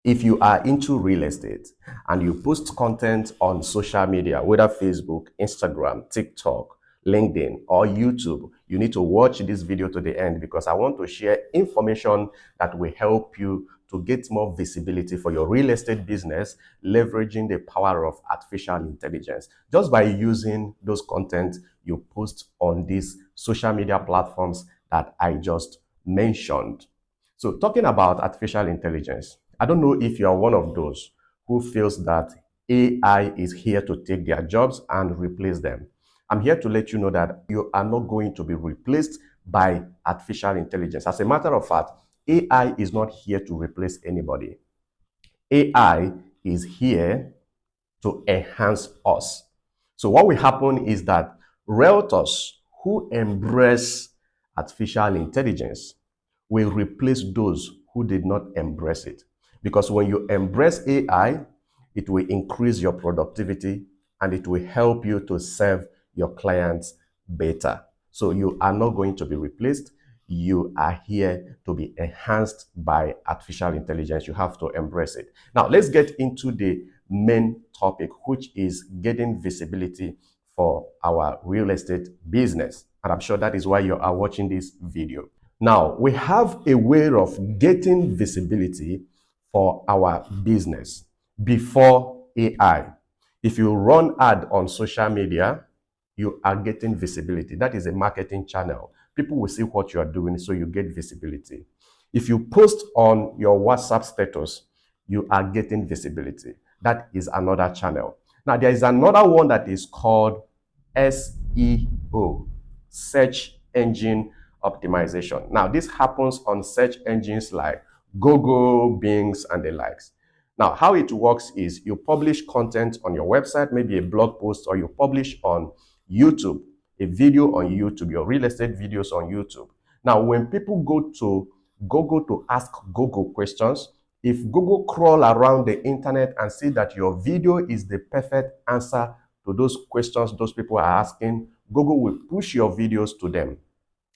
If you are into real estate and you post content on social media, whether Facebook, Instagram, TikTok, LinkedIn, or YouTube, you need to watch this video to the end because I want to share information that will help you to get more visibility for your real estate business, leveraging the power of artificial intelligence just by using those content you post on these social media platforms that I just mentioned. So talking about artificial intelligence, I don't know if you are one of those who feels that AI is here to take their jobs and replace them. I'm here to let you know that you are not going to be replaced by artificial intelligence. As a matter of fact, AI is not here to replace anybody. AI is here to enhance us. So what will happen is that realtors who embrace artificial intelligence will replace those who did not embrace it. Because when you embrace AI, it will increase your productivity and it will help you to serve your clients better. So you are not going to be replaced. You are here to be enhanced by artificial intelligence. You have to embrace it. Now, let's get into the main topic, which is getting visibility for our real estate business. And I'm sure that is why you are watching this video. Now, we have a way of getting visibility for our business before AI. If you run ad on social media, you are getting visibility. That is a marketing channel. People will see what you are doing, so you get visibility. If you post on your WhatsApp status, you are getting visibility. That is another channel. Now, there is another one that is called SEO, search engine optimization. Now, this happens on search engines like Google, Bings, and the likes. Now, how it works is you publish content on your website, maybe a blog post, or you publish on YouTube, a video on YouTube, your real estate videos on YouTube. Now, when people go to Google to ask Google questions, if Google crawl around the internet and see that your video is the perfect answer to those questions those people are asking, Google will push your videos to them.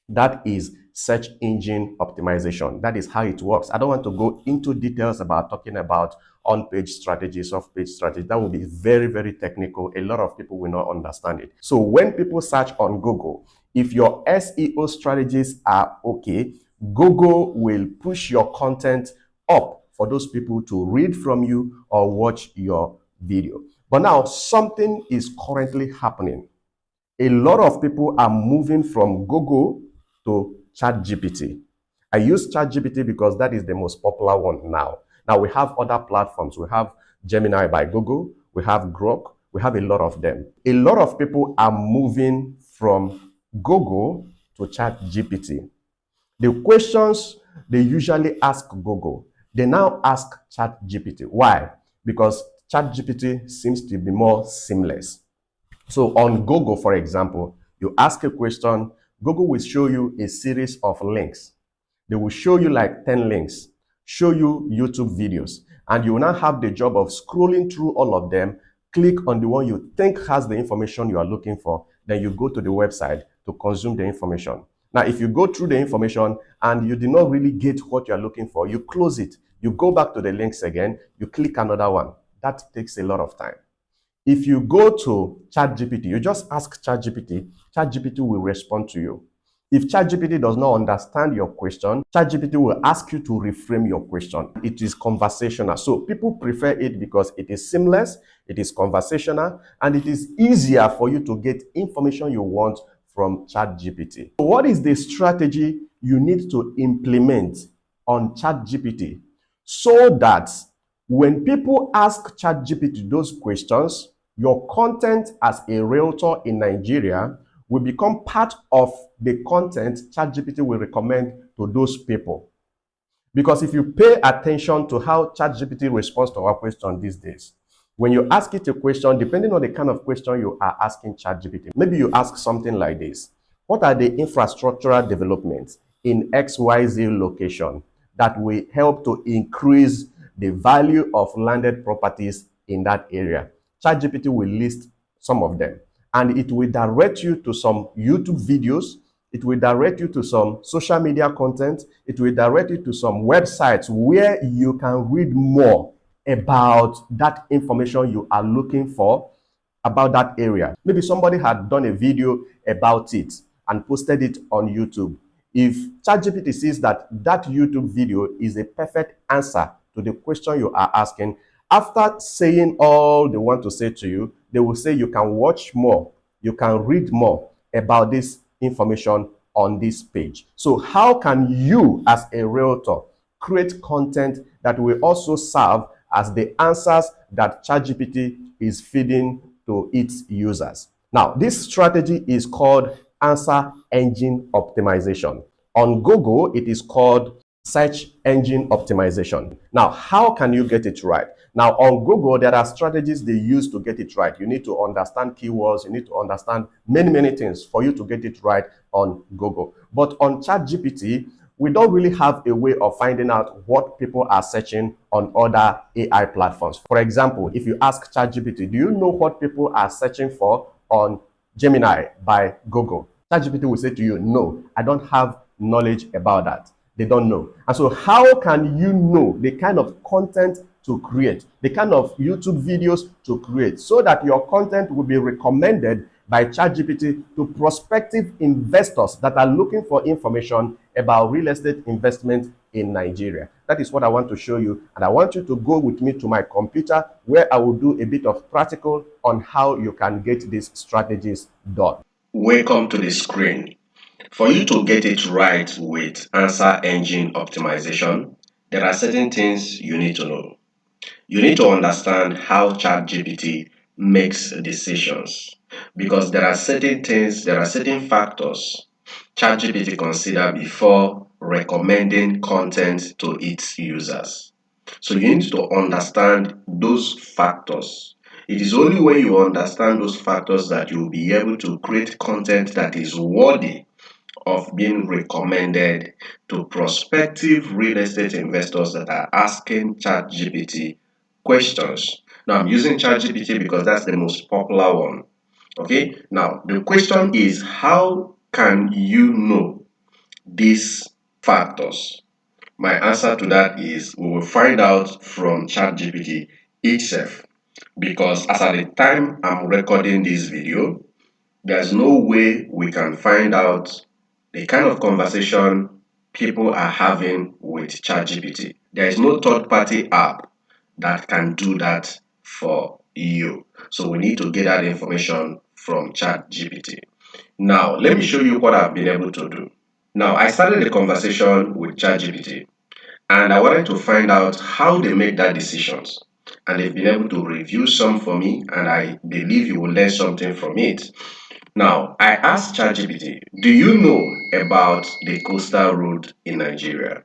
That is search engine optimization. That is how it works. I don't want to go into details about talking about on-page strategies, off-page strategies. That will be very, very technical. A lot of people will not understand it. So when people search on Google, if your SEO strategies are okay, Google will push your content up for those people to read from you or watch your video. But now something is currently happening. A lot of people are moving from Google to ChatGPT. I use ChatGPT because that is the most popular one now. Now we have other platforms. We have Gemini by Google. We have Grok. We have a lot of them. A lot of people are moving from Google to ChatGPT. The questions they usually ask Google, they now ask ChatGPT. Why? Because ChatGPT seems to be more seamless. So on Google, for example, you ask a question, Google will show you a series of links. They will show you like 10 links, show you YouTube videos, and you will now have the job of scrolling through all of them, click on the one you think has the information you are looking for, then you go to the website to consume the information. Now, if you go through the information and you did not really get what you are looking for, you close it, you go back to the links again, you click another one. That takes a lot of time. If you go to ChatGPT, you just ask ChatGPT, ChatGPT will respond to you. If ChatGPT does not understand your question, ChatGPT will ask you to reframe your question. It is conversational. So people prefer it because it is seamless, it is conversational, and it is easier for you to get information you want from ChatGPT. So what is the strategy you need to implement on ChatGPT so that when people ask ChatGPT those questions, your content as a realtor in Nigeria will become part of the content ChatGPT will recommend to those people. Because if you pay attention to how ChatGPT responds to our question these days, when you ask it a question, depending on the kind of question you are asking ChatGPT, maybe you ask something like this: what are the infrastructural developments in XYZ location that will help to increase the value of landed properties in that area? ChatGPT will list some of them, and it will direct you to some YouTube videos. it will direct you to some social media content, it will direct you to some websites where you can read more about that information you are looking for about that area. Maybe somebody had done a video about it and posted it on YouTube. If ChatGPT sees that that YouTube video is a perfect answer to the question you are asking, after saying all they want to say to you, they will say you can watch more, you can read more about this information on this page. So how can you as a realtor create content that will also serve as the answers that ChatGPT is feeding to its users? Now, this strategy is called answer engine optimization. On Google, it is called search engine optimization. Now, how can you get it right? Now, on Google, there are strategies they use to get it right. You need to understand keywords. You need to understand many, many things for you to get it right on Google. But on ChatGPT, we don't really have a way of finding out what people are searching on other AI platforms. For example, if you ask ChatGPT, do you know what people are searching for on Gemini by Google? ChatGPT will say to you, no, I don't have knowledge about that. They don't know. And so how can you know the kind of content to create, the kind of YouTube videos to create, so that your content will be recommended by ChatGPT to prospective investors that are looking for information about real estate investment in Nigeria? That is what I want to show you, and I want you to go with me to my computer where I will do a bit of practical on how you can get these strategies done. Welcome to the screen. For you to get it right with answer engine optimization, there are certain things you need to know. You need to understand how ChatGPT makes decisions, because there are certain things, there are certain factors ChatGPT consider before recommending content to its users. So you need to understand those factors. It is only when you understand those factors that you will be able to create content that is worthy of being recommended to prospective real estate investors that are asking ChatGPT questions. Now, I'm using ChatGPT because that's the most popular one. Okay, now the question is, how can you know these factors? My answer to that is, we will find out from ChatGPT itself, because as at the time I'm recording this video, there's no way we can find out the kind of conversation people are having with ChatGPT. There is no third-party app that can do that for you. So we need to get that information from ChatGPT. Now, let me show you what I've been able to do. Now, I started the conversation with ChatGPT, and I wanted to find out how they make that decisions. And they've been able to review some for me, and I believe you will learn something from it. Now, I asked ChatGPT, do you know about the coastal road in Nigeria?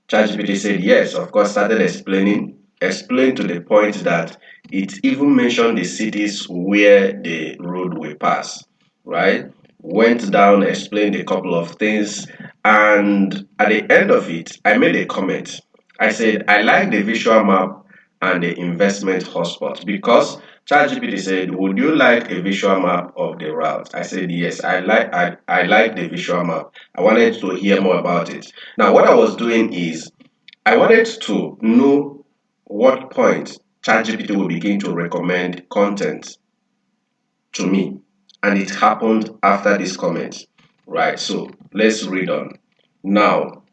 ChatGPT said yes, of course, started explained to the point that it even mentioned the cities where the road will pass, right? Went down, explained a couple of things, and at the end of it, I made a comment. I said, I like the visual map and the investment hotspot, because ChatGPT said, would you like a visual map of the route? I said, yes, I like the visual map. I wanted to hear more about it. Now, what I was doing is, I wanted to know what point ChatGPT will begin to recommend content to me. And it happened after this comment, right? So let's read on. Now,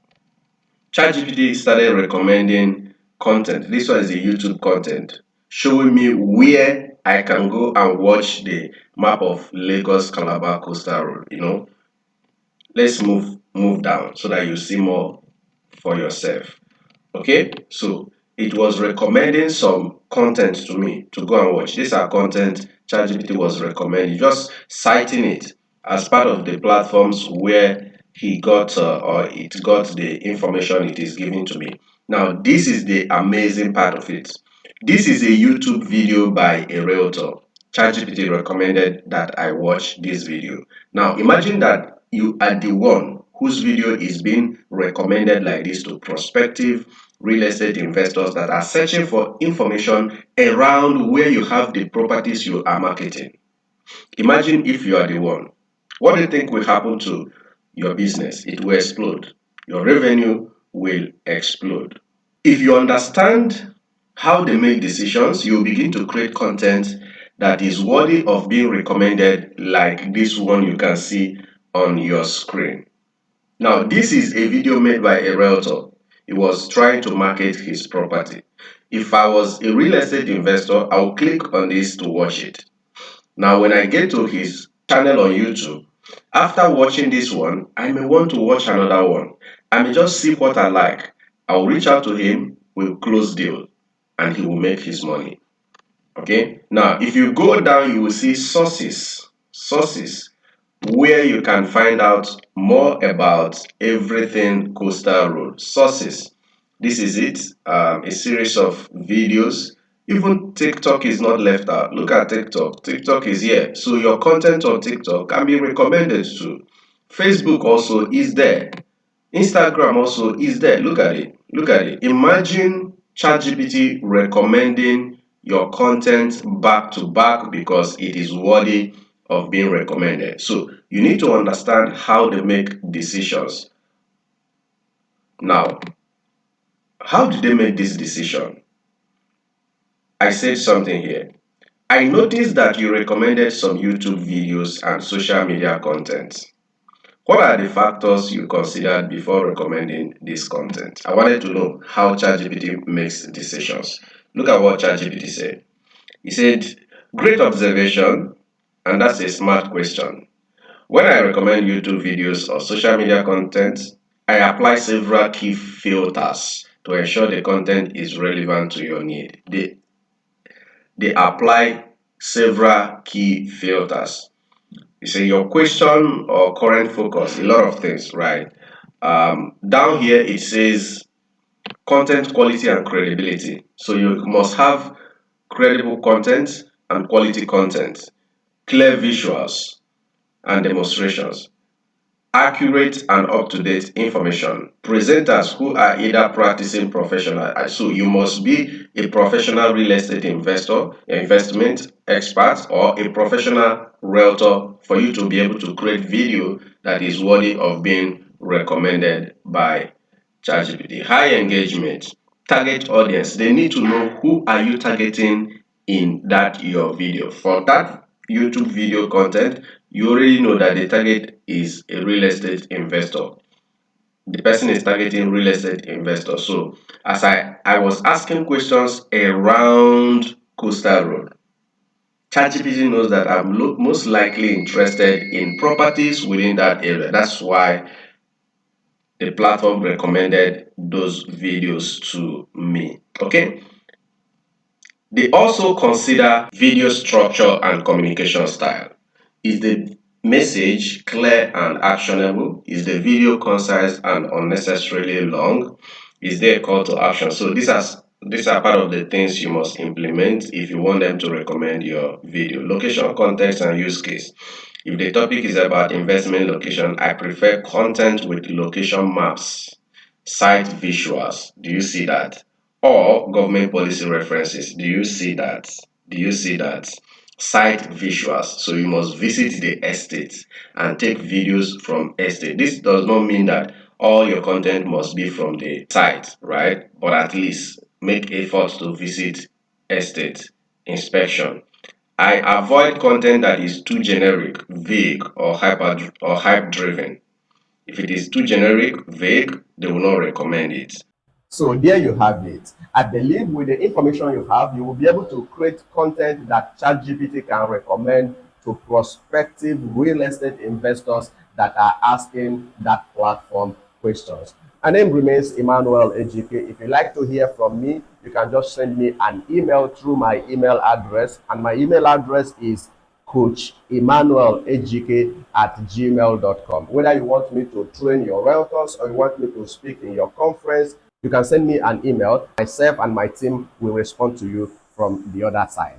ChatGPT started recommending content. This one is the YouTube content, showing me where I can go and watch the map of Lagos Calabar Coastal Road. Let's move down so that you see more for yourself. Okay, so it was recommending some content to me to go and watch. These are content ChatGPT was recommending, just citing it as part of the platforms where he got or it got the information it is giving to me. Now, this is the amazing part of it. This is a YouTube video by a realtor. ChatGPT recommended that I watch this video. Now, imagine that you are the one whose video is being recommended like this to prospective real estate investors that are searching for information around where you have the properties you are marketing. Imagine if you are the one. What do you think will happen to your business? It will explode. Your revenue will explode. If you understand how they make decisions, you will begin to create content that is worthy of being recommended, like this one you can see on your screen. Now, this is a video made by a realtor. He was trying to market his property. If I was a real estate investor, I will click on this to watch it. Now, when I get to his channel on YouTube, after watching this one, I may want to watch another one. I may just see what I like. I'll reach out to him, we'll close deal, and he will make his money. Okay? Now, if you go down, you will see sources. Sources where you can find out more about everything Coastal Road. Sources. This is it. A series of videos. Even TikTok is not left out. Look at TikTok. TikTok is here. So your content on TikTok can be recommended to. Facebook also is there. Instagram also is there. Look at it. Look at it. Imagine ChatGPT recommending your content back to back because it is worthy of being recommended. So you need to understand how they make decisions. Now, how do they make this decision? I said something here. I noticed that you recommended some YouTube videos and social media content. What are the factors you considered before recommending this content? I wanted to know how ChatGPT makes decisions. Look at what ChatGPT said. He said, great observation, and that's a smart question. When I recommend YouTube videos or social media content, I apply several key filters to ensure the content is relevant to your need. They apply several key filters. You say your question or current focus, a lot of things, right? Down here it says content quality and credibility. So you must have credible content and quality content, clear visuals and demonstrations, accurate and up-to-date information. Presenters who are either practicing professional, so you must be a professional real estate investor, investment expert, or a professional realtor for you to be able to create video that is worthy of being recommended by ChatGPT. High engagement, target audience. They need to know who are you targeting in that your video. For that YouTube video content, you already know that the target is a real estate investor. The person is targeting real estate investor. So as I was asking questions around Coastal Road, ChatGPT knows that I'm most likely interested in properties within that area. That's why the platform recommended those videos to me. Okay. They also consider video structure and communication style. Is the message clear and actionable? Is the video concise and unnecessarily long? Is there a call to action? So these are part of the things you must implement if you want them to recommend your video. Location, context, and use case. If the topic is about investment location, I prefer content with location maps, site visuals. Do you see that? Or government policy references. Do you see that? Do you see that? Site visuals. So you must visit the estate and take videos from estate. This does not mean that all your content must be from the site, right? But at least make effort to visit estate inspection. I avoid content that is too generic, vague, or hype driven. If it is too generic, vague, they will not recommend it. So there you have it. I believe with the information you have, you will be able to create content that ChatGPT can recommend to prospective real estate investors that are asking that platform questions. My name remains Emmanuel Ejike. If you'd like to hear from me, you can just send me an email through my email address. And my email address is Coach Emmanuel Ejike at gmail.com. Whether you want me to train your realtors or you want me to speak in your conference, you can send me an email. Myself and my team will respond to you from the other side.